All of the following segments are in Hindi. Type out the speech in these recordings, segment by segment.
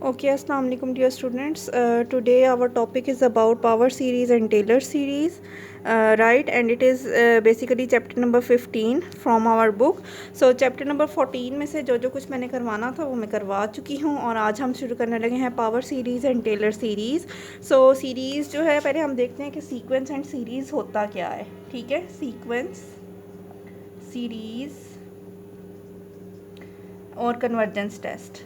Okay, Assalamu alaikum dear students. Today our topic is about power series and Taylor series, right? And it is basically chapter number 15 from our book. So chapter number 14 में से जो कुछ मैंने करवाना था वो मैं करवा चुकी हूँ और आज हम शुरू करने लगे हैं power series and Taylor series. So series जो है पहले हम देखते हैं कि सीक्वेंस एंड सीरीज़ होता क्या है. ठीक है, सीक्वेंस, सीरीज़ और convergence test.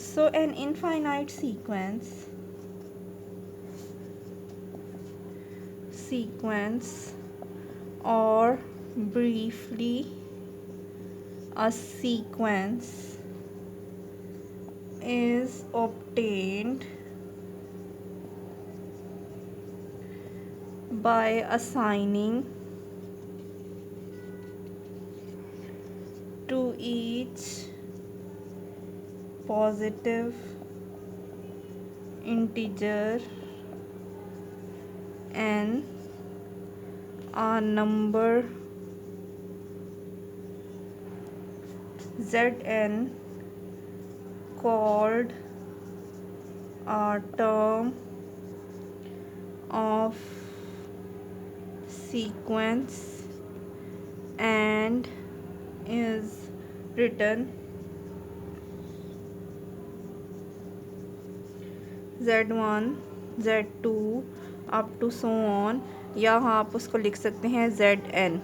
So an infinite sequence or briefly a sequence is obtained by assigning to each positive integer n a number zn called a term of sequence and is written z1 z2 up to so on, या आप उसको लिख सकते हैं zn.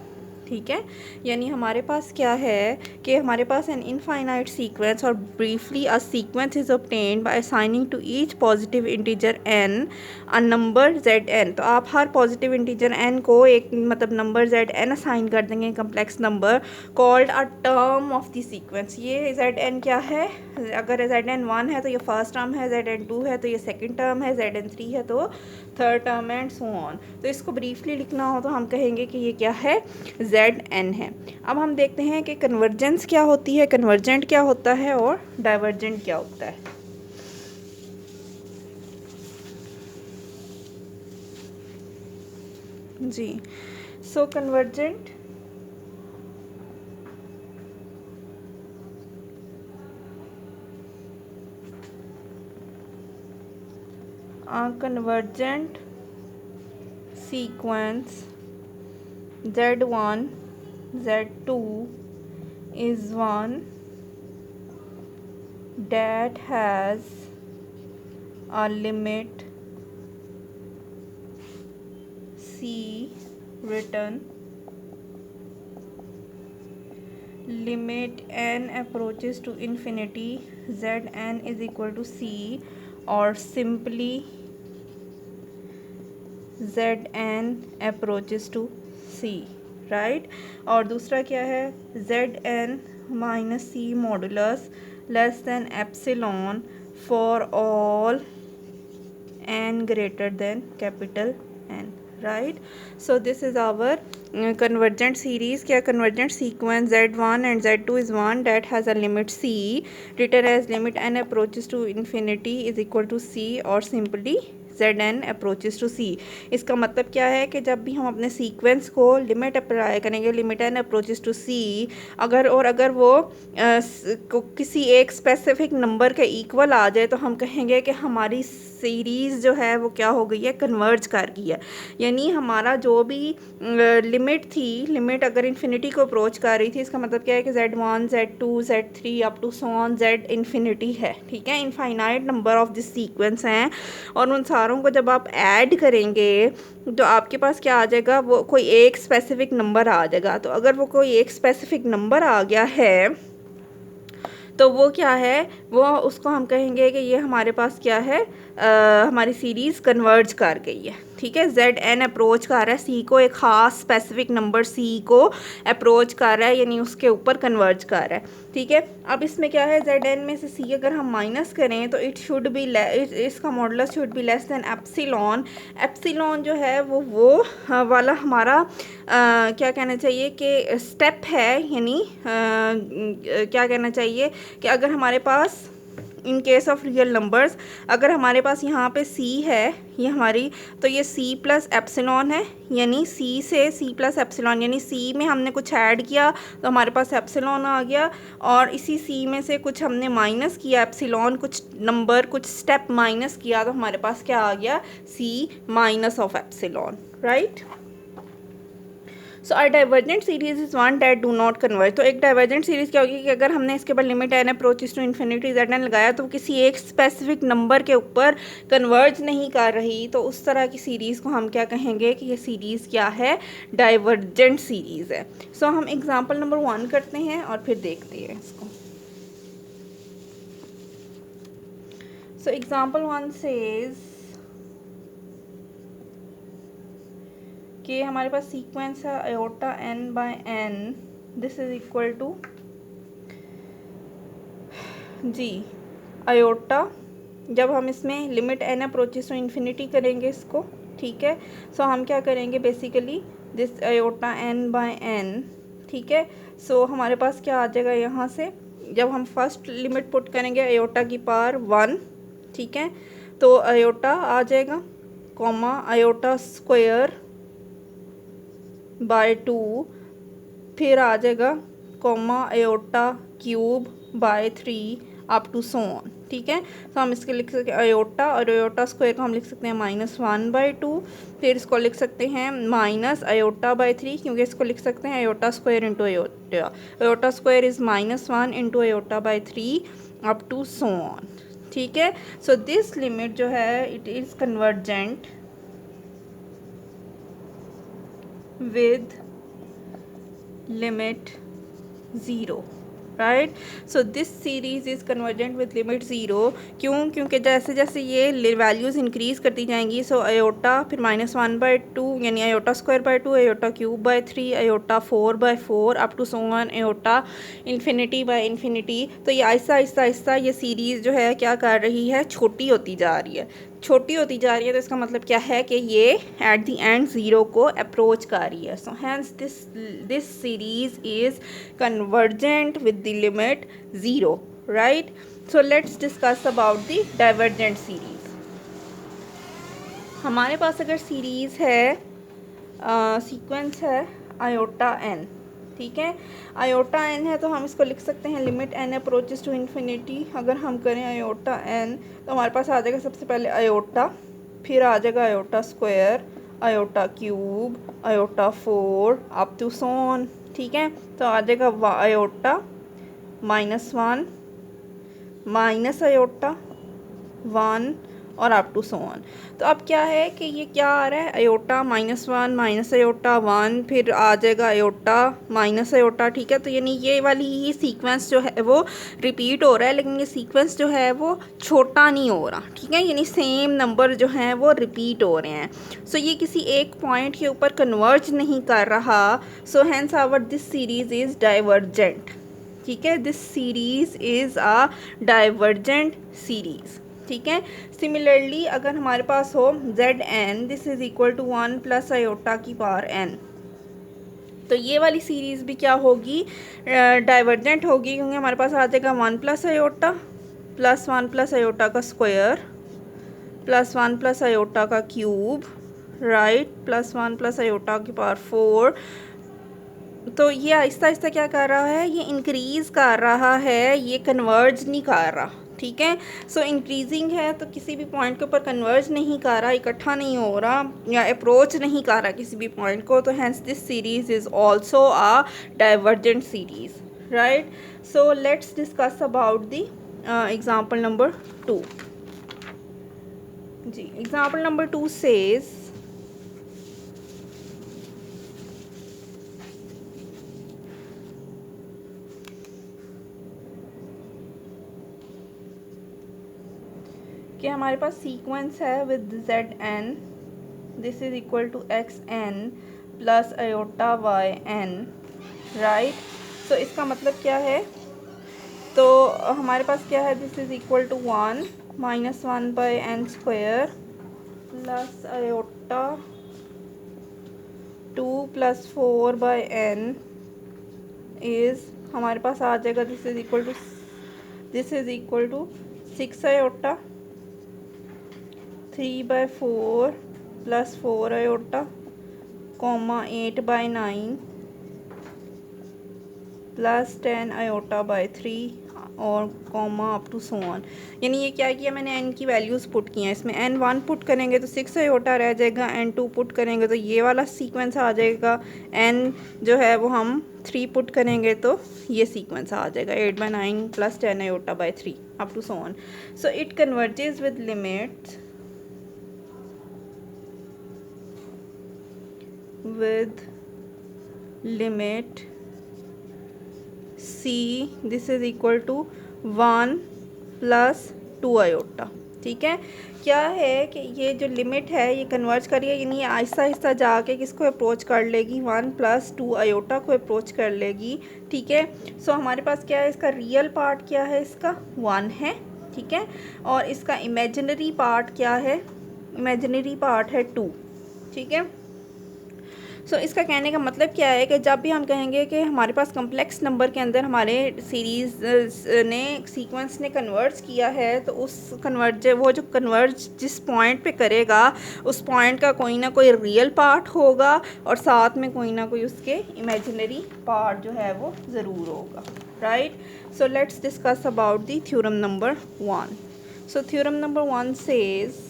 ठीक है, यानी हमारे पास क्या है कि हमारे पास एन इनफाइनाइट सीक्वेंस और briefly a sequence is obtained by assigning to each positive integer n a number zn. तो आप हर पॉजिटिव इंटीजर n को एक मतलब नंबर zn असाइन कर देंगे, complex number called a term of the sequence. ये zn क्या है? अगर zn 1 है तो ये फर्स्ट टर्म है, zn 2 है तो ये सेकंड टर्म है, zn 3 है तो third term and so on. तो इसको ब्रीफली लिखना हो तो हम कहेंगे कि ये क्या है? zn है. अब हम देखते हैं कि कन्वर्जेंस क्या होती है, कन्वर्जेंट क्या होता है और डाइवर्जेंट क्या होता है. जी, सो convergent convergent sequence z1 z2 is one that has a limit c written, limit n approaches to infinity zn is equal to c, or simply zn approaches to c, right. और दूसरा क्या है? zn minus c modulus less than epsilon for all n greater than capital N, right. So this is our convergent series. क्या convergent sequence z1 and z2 is one that has a limit c written as limit n approaches to infinity is equal to c, or simply zn approaches to c. इसका मतलब क्या है कि जब भी हम अपने सीक्वेंस को लिमिट अप्लाई करेंगे, limit n approaches to c, अगर वो किसी एक स्पेसिफिक नंबर के इक्वल आ जाए तो हम कहेंगे कि हमारी सीरीज़ जो है वो क्या हो गई है? कन्वर्ज कर गई है. यानी हमारा जो भी लिमिट थी, लिमिट अगर इन्फिनिटी को अप्रोच कर रही थी, इसका मतलब क्या है कि z1 z2 z3 up to so on z infinity है. ठीक है, infinite number of this sequence हैं और उन सारों को जब आप ऐड करेंगे तो आपके पास क्या आ जाएगा? वो कोई एक स्पेसिफिक नंबर आ जाएगा. तो अगर वो कोई एक स्पेसिफिक नंबर आ गया है तो वो क्या है? वो उसको हम कहेंगे कि ये हमारे पास क्या है? हमारी सीरीज़ कन्वर्ज कर गई है. ठीक है, zn अप्रोच कर रहा है c को, एक ख़ास स्पेसिफिक नंबर c को अप्रोच कर रहा है, यानी उसके ऊपर कन्वर्ज कर रहा है. ठीक है, अब इसमें क्या है? zn में से c अगर हम माइनस करें तो इट शुड बी इसका modulus should be less than epsilon. Epsilon जो है वो वाला हमारा क्या कहना चाहिए कि स्टेप है, यानी क्या कहना चाहिए कि अगर हमारे पास in case of real numbers अगर हमारे पास यहाँ पे c है ये हमारी, तो ये c प्लस एप्सिलॉन है, यानी c से c प्लस एप्सिलॉन, यानी c में हमने कुछ ऐड किया तो हमारे पास एप्सिलॉन आ गया, और इसी c में से कुछ हमने माइनस किया एप्सिलॉन, कुछ नंबर कुछ स्टेप माइनस किया तो हमारे पास क्या आ गया, c minus of epsilon, right. So a divergent series is one that do not converge. तो एक डाइवर्जेंट सीरीज़ क्या होगी कि अगर हमने इसके ऊपर limit N approaches to infinity Z N लगाया तो किसी एक स्पेसिफिक नंबर के ऊपर कन्वर्ज नहीं कर रही, तो उस तरह की सीरीज़ को हम क्या कहेंगे कि ये सीरीज़ क्या है, डाइवर्जेंट सीरीज़ है। सो हम एग्जाम्पल नंबर 1 करते हैं और फिर देखते हैं इसको। सो एग्जाम्पल 1 सेज कि हमारे पास सीक्वेंस है iota n by n, this is equal to g iota, जब हम इसमें limit n approaches to infinity करेंगे इसको, ठीक है। सो हम क्या करेंगे basically this iota n by n, ठीक है। सो हमारे पास क्या आ जाएगा यहाँ से, जब हम फर्स्ट लिमिट पुट करेंगे आयोटा की पावर 1, ठीक है, तो आयोटा आ जाएगा कॉमा आयोटा स्क्वायर बाय 2, फिर आ जाएगा comma iota cube by 3 up to so on, ठीक है। तो हम इसके लिख सकते हैं आयोटा, और आयोटा स्क्वायर को हम लिख सकते हैं -1/2, फिर इसको लिख सकते हैं माइनस आयोटा बाय 3, क्योंकि इसको लिख सकते हैं iota square into iota, iota square is -1 into iota by 3 up to so on, ठीक है। सो दिस लिमिट जो है it is convergent with limit 0, right. So this series is convergent with limit 0, क्यों, क्योंकि जैसे जैसे ये वैल्यूज़ इंक्रीज़ करती जाएंगी, सो आयोटा फिर -1/2 यानी iota square by 2, iota cube by 3, iota 4/4 up to so on iota infinity by infinity. तो ये आहिस्ता आहिस्ता आहिस्ता ये सीरीज़ जो है क्या कर रही है, छोटी होती जा रही है, छोटी होती जा रही है। तो इसका मतलब क्या है कि ये एट द एंड 0 को अप्रोच कर रही है। So hence this series is convergent with the limit 0, right. So let's discuss about the divergent series. हमारे पास अगर सीरीज़ है सीक्वेंस है आयोटा n, ठीक है, आयोटा n है तो हम इसको लिख सकते हैं limit n approaches to infinity. अगर हम करें आयोटा n तो हमारे पास आ जाएगा सबसे पहले आयोटा, फिर आ जाएगा iota square, iota cube, iota 4 up to so on, ठीक है। तो आ जाएगा आयोटा -1 माइनस आयोटा 1 और अप टू सो ऑन। तो अब क्या है कि ये क्या आ रहा है, आयोटा -1 माइनस आयोटा 1, फिर आ जाएगा आयोटा माइनस आयोटा, ठीक है। तो यानी ये वाली ही सीक्वेंस जो है वो रिपीट हो रहा है, लेकिन ये सीक्वेंस जो है वो छोटा नहीं हो रहा, ठीक है, यानी सेम नंबर जो हैं वो रिपीट हो रहे हैं। सो ये किसी एक पॉइंट के ऊपर कन्वर्ज नहीं कर रहा। So hence our this series is divergent, ठीक है, this series is a divergent series, ठीक है। सिमिलरली अगर हमारे पास हो z N, this is equal to 1 plus iota की पावर n, तो ये वाली सीरीज़ भी क्या होगी, डाइवर्जेंट होगी, क्योंकि हमारे पास आ जाएगा 1 plus iota plus 1 plus iota का स्क्वायर प्लस 1 प्लस आयोटा का cube, right, plus 1 plus iota की पावर 4। तो ये आहिस्ता आहिस्ता क्या कर रहा है, ये इंक्रीज़ कर रहा है, ये कन्वर्ज नहीं कर रहा, ठीक है। सो इंक्रीजिंग है तो किसी भी पॉइंट के ऊपर कन्वर्ज नहीं कर रहा, इकट्ठा नहीं हो रहा या अप्रोच नहीं कर रहा किसी भी पॉइंट को, तो hence this series is also a divergent series, right. So let's discuss about the example number 2। जी एग्जाम्पल नंबर 2 सेज कि हमारे पास सीक्वेंस है with Z N, this is equal to X N plus iota Y N, right. So इसका मतलब क्या है, तो हमारे पास क्या है, this is equal to 1 -1 by N square plus iota 2 plus 4 by N is हमारे पास आ जाएगा this is equal to 6 iota, 3/4 plus 4 iota, comma 8/9 plus 10 iota by 3 और comma up to so on. यानी ये क्या किया मैंने, एन की वैल्यूज़ पुट की हैं इसमें। एन 1 पुट करेंगे तो 6 आयोटा रह जाएगा, एन 2 पुट करेंगे तो ये वाला सीक्वेंस आ जाएगा, एन जो है वो हम 3 पुट करेंगे तो ये सीक्वेंस आ जाएगा 8/9 plus 10 iota by 3 up to so on. So it converges with limits with limit c this is equal to 1 plus 2 iota. ठीक है, क्या है कि ये जो लिमिट है ये कन्वर्ज कर रही है, यानी ये आहिस्ता आहिस्ता जाके किसको अप्रोच कर लेगी, 1 प्लस 2 आयोटा को अप्रोच कर लेगी। ठीक है, सो हमारे पास क्या है, इसका रियल पार्ट क्या है, इसका 1 है। ठीक है, और इसका इमेजिनरी पार्ट क्या है, इमेजिनरी पार्ट है 2। ठीक है, सो इसका कहने का मतलब क्या है कि जब भी हम कहेंगे कि हमारे पास कम्प्लेक्स नंबर के अंदर हमारे सीरीज़ ने सीक्वेंस ने कन्वर्ज किया है, तो उस कन्वर्ज वो जो कन्वर्ज जिस पॉइंट पे करेगा उस पॉइंट का कोई ना कोई रियल पार्ट होगा और साथ में कोई ना कोई उसके इमेजिनरी पार्ट जो है वो ज़रूर होगा। Right, so let's discuss about the theorem number 1। So theorem number 1 says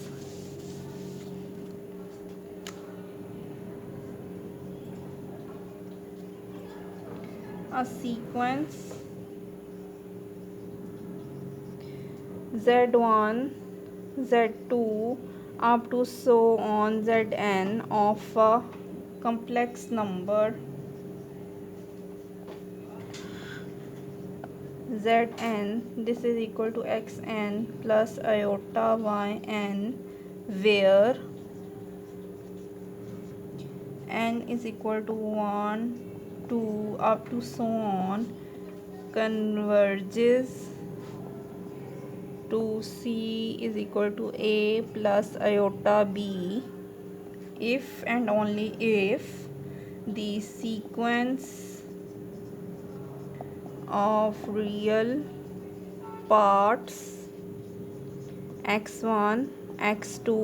a sequence z1 z2 up to so on zn of a complex number zn, this is equal to xn plus iota yn, where n is equal to 1 2 up to so on, converges to c is equal to a plus iota b if and only if the sequence of real parts x1 x2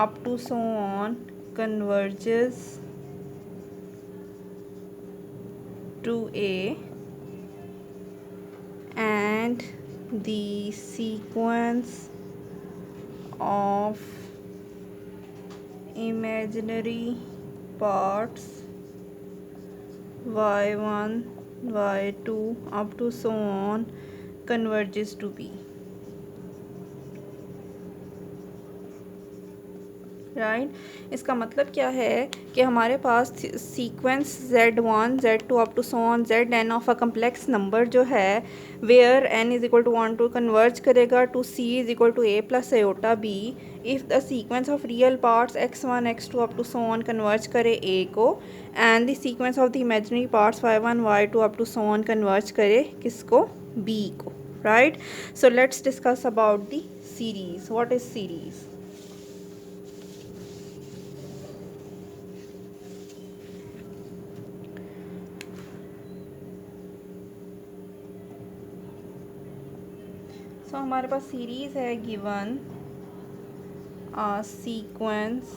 up to so on converges to a, and the sequence of imaginary parts y1 y2 up to so on converges to b। Right, इसका मतलब क्या है कि हमारे पास sequence z1 z2 up to so on zn of a complex number जो है, where n is equal to 1 to converge करेगा to c is equal to a plus iota b if the sequence of real parts x1 x2 up to so on converge करे a को, and the sequence of the imaginary parts y1 y2 up to so on converge करे किसको, b को। Right, so let's discuss about the series. What is series? So हमारे पास सीरीज़ है given sequence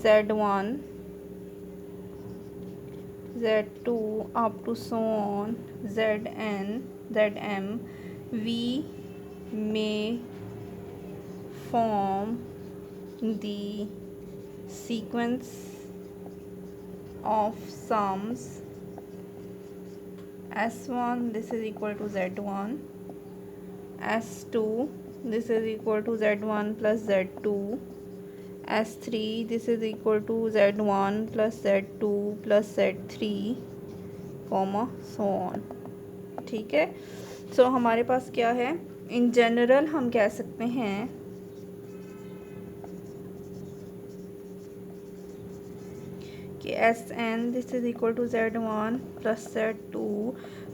z1 z2 up to so on zn zm, we may form the sequence of sums s1 this is equal to z1, s2 this is equal to z1 plus z2, s3 this is equal to z1 plus z2 plus z3 comma so on. ठीक है, सो हमारे पास क्या है, इन जनरल हम कह सकते हैं कि s n this is equal to z1 plus z2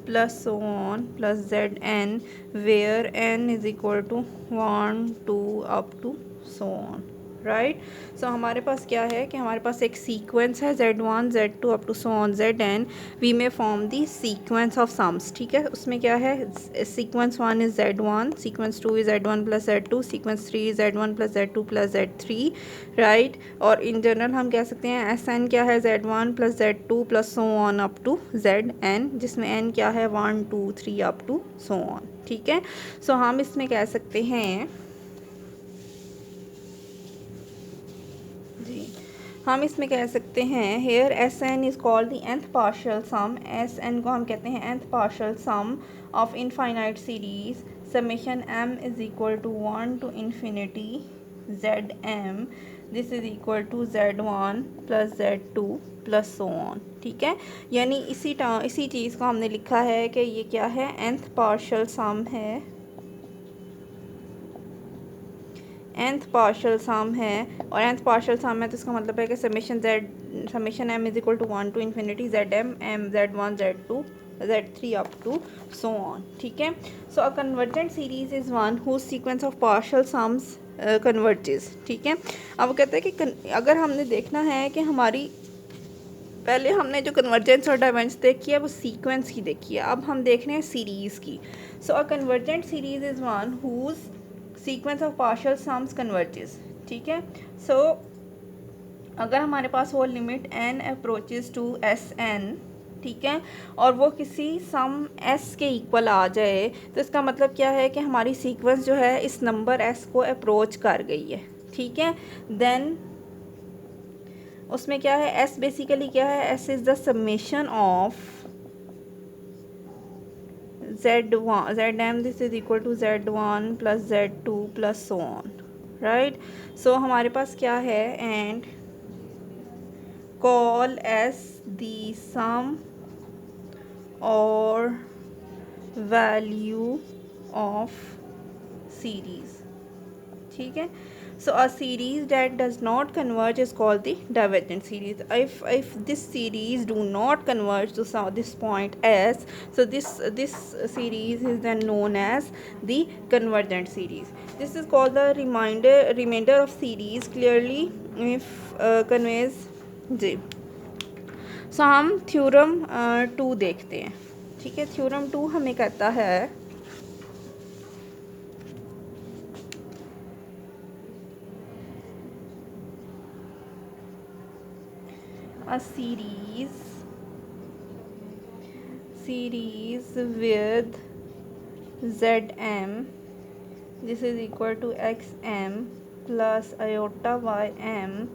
plus so on plus zn, where n is equal to 1 2 up to so on। Right. So हमारे पास क्या है कि हमारे पास एक सीक्वेंस है Z1 Z2 up to so on Zn, we may form the sequence of sums, ठीक है। उसमें क्या है, sequence 1 is Z1, sequence 2 is Z1 plus Z2, sequence 3 is Z1 plus Z2 plus Z3, right. और इन जनरल हम कह सकते हैं Sn क्या है, Z1 plus Z2 plus so on up to Zn, जिसमें n क्या है 1 2 3 अप टू सो ऑन, ठीक है। सो हम इसमें कह सकते हैं जी, हम इसमें कह सकते हैं here s n is called the nth partial sum, s n को हम कहते हैं nth partial sum of infinite series summation m is equal to 1 to infinity Z m, this is equal to Z1 plus Z2 plus so on, ठीक है। यानी इसी चीज़ को हमने लिखा है कि ये क्या है, nth पार्शियल सम है, nth पार्शियल सम है। और nth पार्शियल सम है तो इसका मतलब है कि summation m is equal to 1 to infinity Z M M Z1 Z2 Z3 up to so on, ठीक है। So a convergent series is one whose sequence of partial sums converges, ठीक है। अब वो कहते हैं कि अगर हमने देखना है कि हमारी, पहले हमने जो कन्वर्जेंस और डाइवर्जेंस देखी है वो सीक्वेंस की देखी है, अब हम देख रहे हैं सीरीज़ की। So a convergent series is one whose sequence of partial sums converges, ठीक है। सो अगर हमारे पास वो limit n approaches to S N, ठीक है, और वो किसी सम s के इक्वल आ जाए, तो इसका मतलब क्या है कि हमारी सीक्वेंस जो है इस नंबर s को अप्रोच कर गई है, ठीक है। देन उसमें क्या है, s बेसिकली क्या है, s is the summation of Zm, this is equal to Z1 plus Z2 plus so on, right. So हमारे पास क्या है, and call S the sum और वैल्यू ऑफ सीरीज, ठीक है। So a series that does not converge is called the divergent series. If this series do not converge to this point S, so this series is then known as the convergent series. This is called the remainder of series clearly if conveys जी। सो हम थ्योरम 2 देखते हैं, ठीक है। थ्योरम 2 हमें कहता है a series with Zm, this is equal to Xm plus iota Ym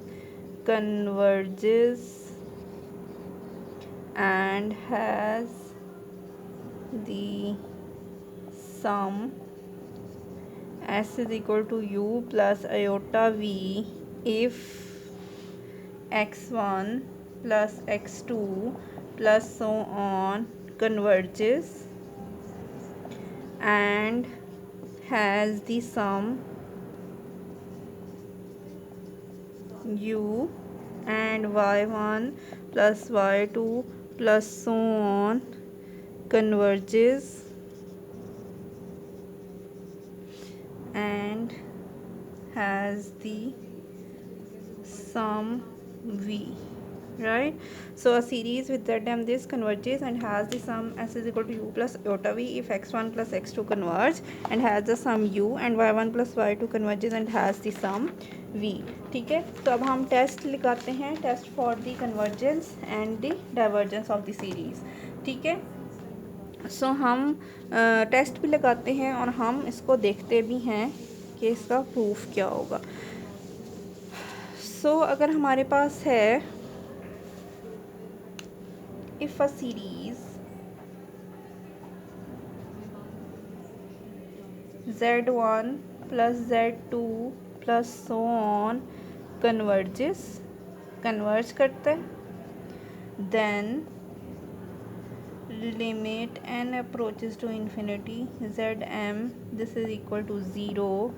converges and has the sum S is equal to U plus iota V if x1 plus x2 plus so on converges and has the sum u and y1 plus y2 plus so on converges and has the sum v, right. So a series with Zm this converges and has the sum S is equal to u plus iota v if x1 plus x2 converge and has the sum u and y1 plus y2 converges and has the sum v, ठीक है। तो अब हम टेस्ट लगाते हैं, test for the convergence and the divergence of the series, ठीक है। सो हम टेस्ट भी लगाते हैं और हम इसको देखते भी हैं कि इसका प्रूफ क्या होगा। सो अगर हमारे पास है if a series Z1 plus Z2 plus so on converge करते हैं, then limit n approaches to infinity Zm, this is equal to 0,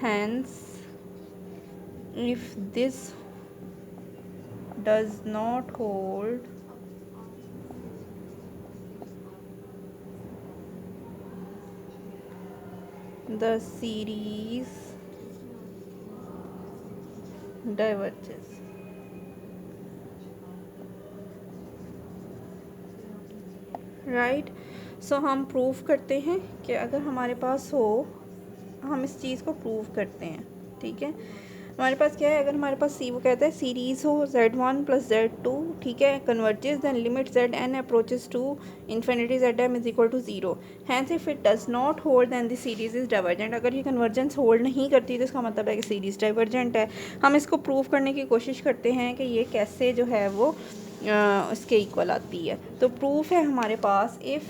hence if this does not hold, the series diverges. Right. So हम प्रूव करते हैं कि अगर हमारे पास हो, हम इस चीज़ को प्रूव करते हैं। ठीक है, हमारे पास क्या है, अगर हमारे पास सी वो कहता है सीरीज़ हो z1 प्लस z2, ठीक है, converges then limit zn approaches to infinity zm is equal to 0, hence if it does not hold then the series is divergent. अगर ये कन्वर्जेंस होल्ड नहीं करती तो इसका मतलब है कि सीरीज़ डाइवर्जेंट है। हम इसको प्रूव करने की कोशिश करते हैं कि ये कैसे जो है वो इसके इक्वल आती है। तो प्रूफ है हमारे पास, if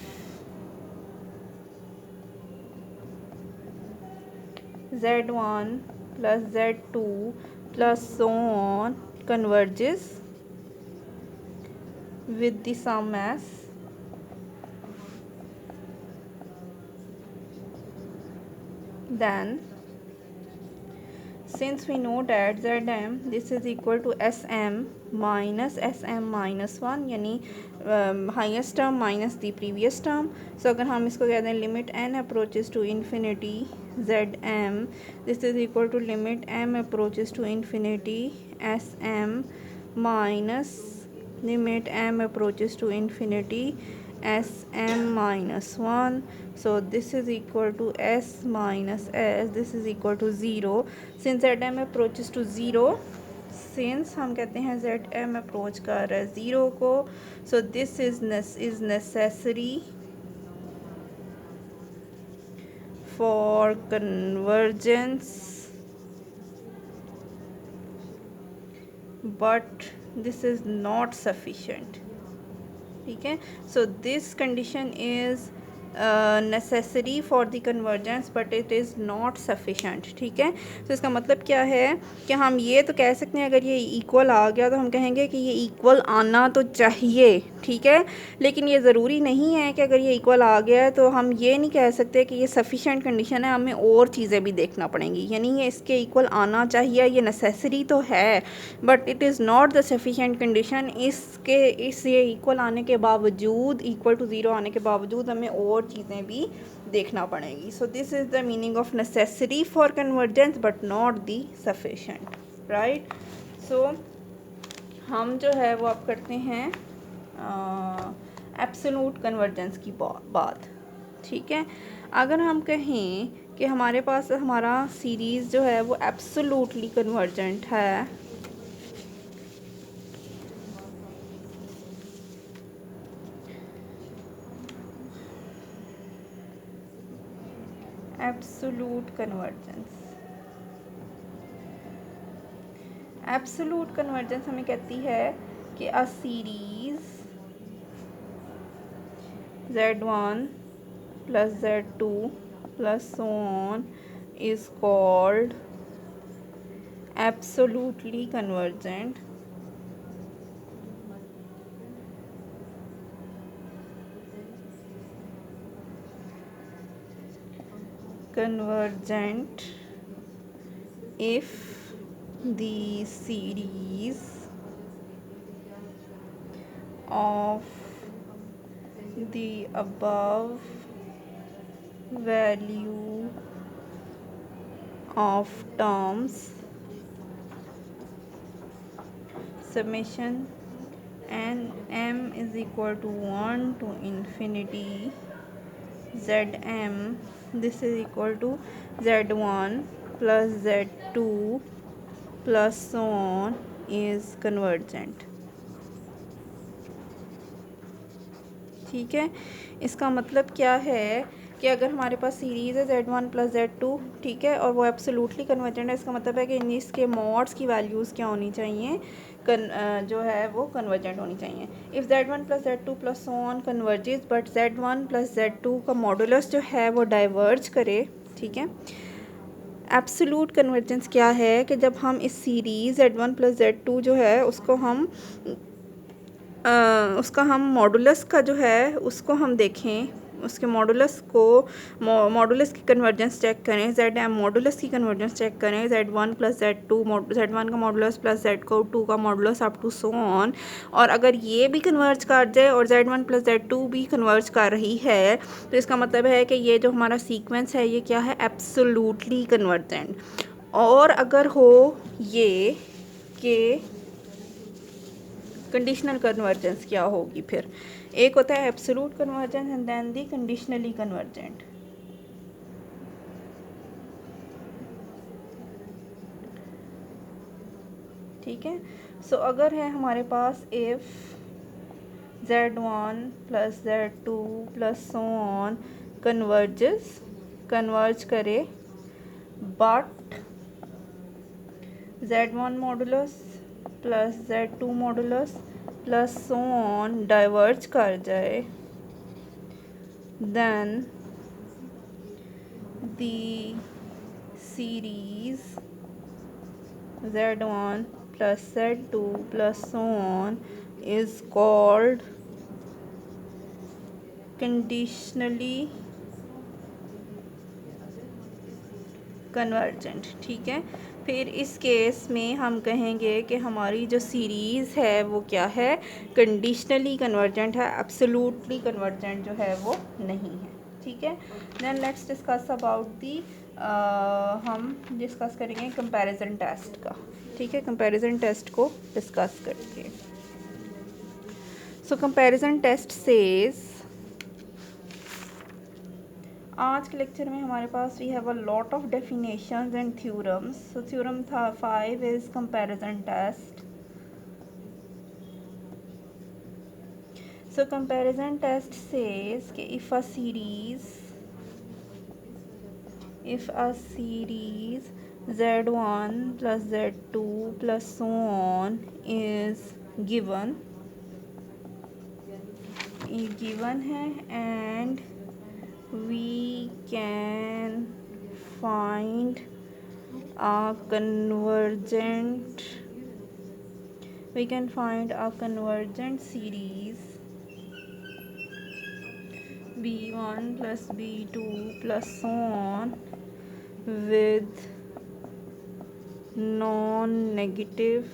z1 plus z2 plus so on converges with the sum as then since we know that zm this is equal to sm minus 1 यानी highest term minus the previous term. So अगर हम इसको कहते हैं limit n approaches to infinity zm this is equal to limit m approaches to infinity sm minus limit m approaches to infinity sm minus 1. So this is equal to s minus s, this is equal to 0. Since zm approaches to 0, since हम कहते हैं zm approach कर रहा है 0 को, so this is necessary for convergence, but this is not sufficient. ठीक है, so this condition is necessary for the convergence but it is not sufficient. ठीक है, तो इसका मतलब क्या है कि हम ये तो कह सकते हैं अगर ये इक्वल आ गया तो हम कहेंगे कि ये इक्वल आना तो चाहिए। ठीक है, लेकिन ये ज़रूरी नहीं है कि अगर ये इक्वल आ गया है तो हम ये नहीं कह सकते कि ये सफिशेंट कंडीशन है, हमें और चीज़ें भी देखना पड़ेंगी। यानी ये इसके इक्वल आना चाहिए, ये नेसेसरी तो है but it is not the sufficient condition. इस ये इक्वल आने के बावजूद, इक्वल टू 0 आने के बावजूद हमें और चीज़ें भी देखना पड़ेंगी। So this is the meaning of necessary for convergence but not the sufficient. Right, so हम जो है वो अब करते हैं एब्सोल्यूट कन्वर्जेंस की बात। ठीक है, अगर हम कहें कि हमारे पास हमारा सीरीज़ जो है वो एब्सोल्यूटली कन्वर्जेंट है, एब्सोल्यूट कन्वर्जेंस, एब्सोल्यूट कन्वर्जेंस हमें कहती है कि अ series z1 plus z2 plus so on is called absolutely convergent. Convergent if the series of the above value of terms summation and m is equal to 1 to infinity zm, this is equal to z1 plus z2 plus so on is convergent. ठीक है, इसका मतलब क्या है कि अगर हमारे पास सीरीज़ है z1 प्लस z2, ठीक है, और वो एब्सोल्युटली कन्वर्जेंट है, इसका मतलब है कि इसके मॉड्स की वैल्यूज़ क्या होनी चाहिए, जो है वो कन्वर्जेंट होनी चाहिए। If z1 plus z2 plus so on converges but z1 plus z2 का मॉडुलस जो है वो डाइवर्ज करे। ठीक है, एब्सोल्यूट कन्वर्जेंस क्या है कि जब हम इस सीरीज़ z1 प्लस z2 जो है उसका हम मॉडुलस का जो है उसको हम देखें, उसके मॉडुलस को मॉडुलस की कन्वर्जेंस चेक करें, जेड एम मॉडुलस की कन्वर्जेंस चेक करें, z1 प्लस z2 z1 का मॉडुलस प्लस z2 का modulus up to so on, और अगर ये भी कन्वर्ज कर जाए और z1 प्लस z2 भी कन्वर्ज कर रही है तो इसका मतलब है कि ये जो हमारा सीक्वेंस है ये क्या है, एब्सोल्युटली कन्वर्जेंट। और अगर हो ये के कंडीशनल कन्वर्जेंस क्या होगी। फिर एक होता है absolute convergence and then the conditionally convergent. ठीक है, सो अगर है हमारे पास if z1 plus z2 plus so on converge करे but z1 modulus plus z2 modulus plus so on diverge कर जाए, then the series z1 plus z2 plus so on is called conditionally convergent। ठीक है, फिर इस केस में हम कहेंगे कि हमारी जो सीरीज़ है वो क्या है, कंडीशनली कन्वर्जेंट है, एब्सोल्युटली कन्वर्जेंट जो है वो नहीं है। ठीक है, then let's discuss about the हम डिस्कस करेंगे कंपैरिजन टेस्ट का। ठीक है, कंपैरिजन टेस्ट को डिस्कस करके। सो कंपैरिजन टेस्ट सेज, आज के लेक्चर में हमारे पास we have a lot of definitions and theorems. So theorem था 5 is comparison test. So comparison test says कि if a series z1 plus z2 plus so on is given है and we can find a convergent series b1 plus b2 plus so on with non-negative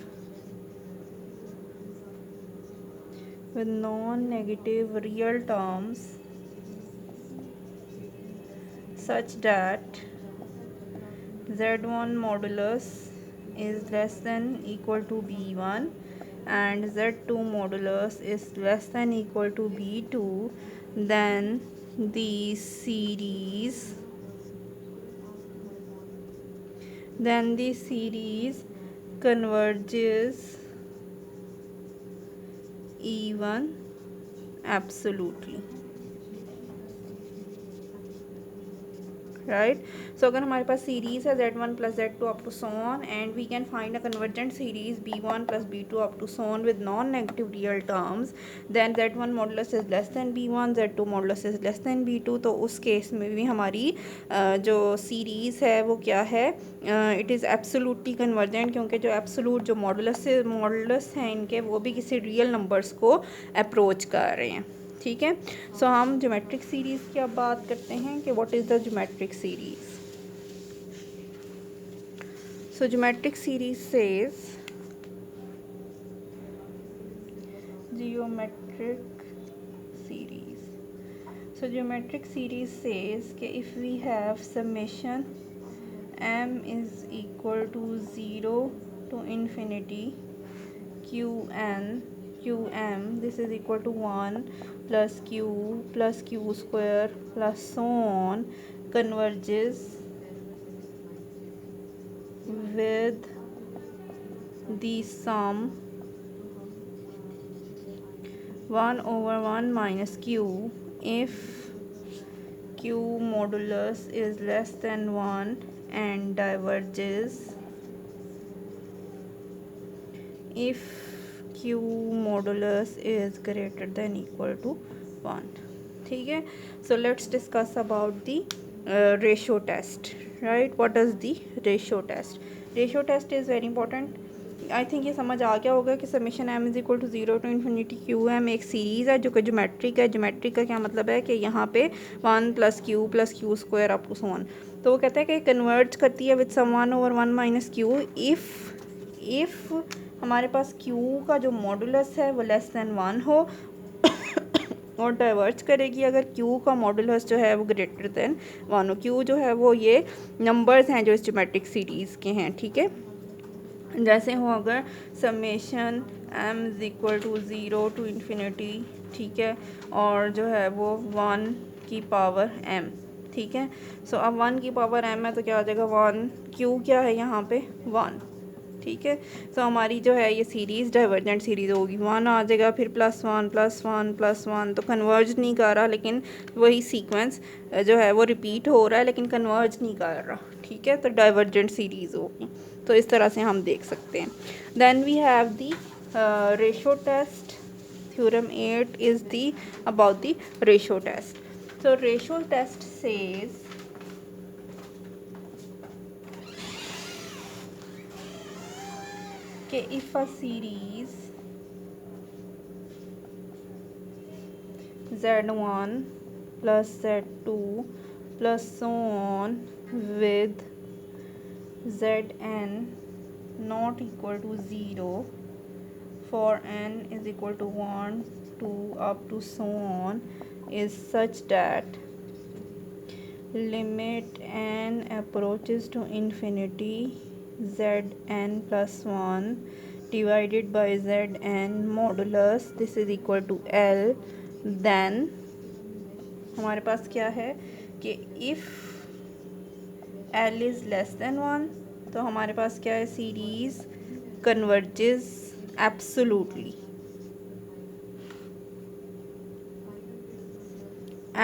real terms such that z1 modulus is less than equal to b1 and z2 modulus is less than equal to b2, then the series converges even absolutely, right. So अगर हमारे पास सीरीज़ है z1 plus z2 up to so on and we can find a convergent series b1 plus b2 up to so on with non negative real terms, then z1 modulus is less than b1, z2 modulus is less than b2, तो उस केस में भी हमारी जो सीरीज़ है वो क्या है, इट इज़ एब्सोल्युटली कन्वर्जेंट, क्योंकि जो एब्सोल्यूट जो मॉडुलस हैं इनके वो भी किसी रियल नंबर्स को अप्रोच कर रहे हैं। ठीक है, सो हम ज्योमेट्रिक सीरीज़ की अब बात करते हैं कि what is the geometric series. So geometric series says geometric series says कि if we have summation m is equal to 0 to infinity qm this is equal to 1 plus q square plus so on converges with the sum 1 over 1 minus q if q modulus is less than 1 and diverges if q modulus is greater than equal to 1। ठीक है, so let's discuss about the ratio test, right? What is the ratio test? Ratio test is very important. I think ये समझ आ गया होगा कि summation m is equal to 0 to infinity q m एक सीरीज़ है जो कि ज्योमेट्रिक है। ज्योमेट्रिक का क्या मतलब है कि यहाँ पे 1 plus q square up to so on, तो वो कहता है कि कन्वर्ट करती है with sum 1 over 1 minus q if हमारे पास q का जो मॉडुलस है वो लेस दैन 1 हो और डाइवर्ज करेगी अगर q का मॉडुलस जो है वो ग्रेटर देन 1 हो। q जो है वो ये नंबर्स हैं जो इस ज्योमेट्रिक सीरीज़ के हैं। ठीक है, जैसे हो अगर summation m is equal to 0 to infinity, ठीक है, और जो है वो 1 की पावर m, ठीक है। सो अब 1 की पावर m है तो क्या हो जाएगा 1, q क्या है यहाँ पे 1, ठीक है। सो हमारी जो है ये सीरीज़ डाइवर्जेंट सीरीज़ होगी, 1 आ जाएगा, फिर +1 +1 +1, तो कन्वर्ज नहीं कर रहा, लेकिन वही सीक्वेंस जो है वो रिपीट हो रहा है लेकिन कन्वर्ज नहीं कर रहा, ठीक है। तो डाइवर्जेंट सीरीज़ होगी, तो इस तरह से हम देख सकते हैं। Then we have the ratio test. Theorem 8 is the about the ratio test. so ratio test says कि if a series z1 plus z2 plus so on with zn not equal to 0 for n is equal to 1 2 up to so on is such that limit n approaches to infinity zn plus 1 divided by zn modulus this is equal to l, then हमारे पास क्या है कि if l is less than 1 तो हमारे पास क्या है सीरीज़ कन्वर्जेस एब्सोल्युटली,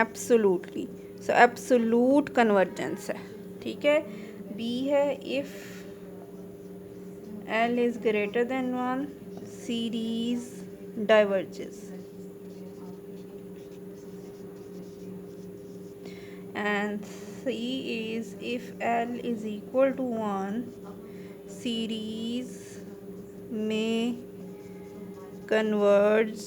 एब्सोल्युटली। सो एब्सोल्यूट कन्वर्जेंस है, ठीक है। बी है if l is greater than 1 series diverges, and C is if L is equal to 1 series may converge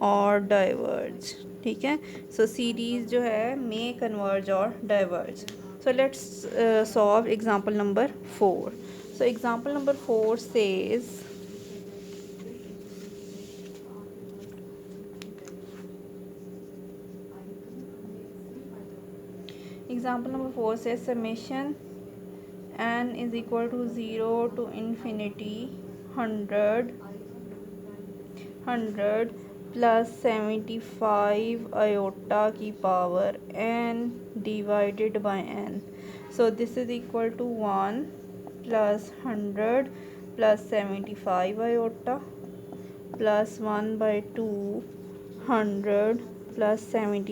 और डाइवर्ज, ठीक है। सो सीरीज़ जो है मे कन्वर्ज और diverge. So let's solve example number 4। So example number 4 says example number 4 says summation n is equal to 0 to infinity 100 plus 75 iota की power n divided by n. So this is equal to 1 plus 100 plus 75 iota plus 1 by 2 100 plus 75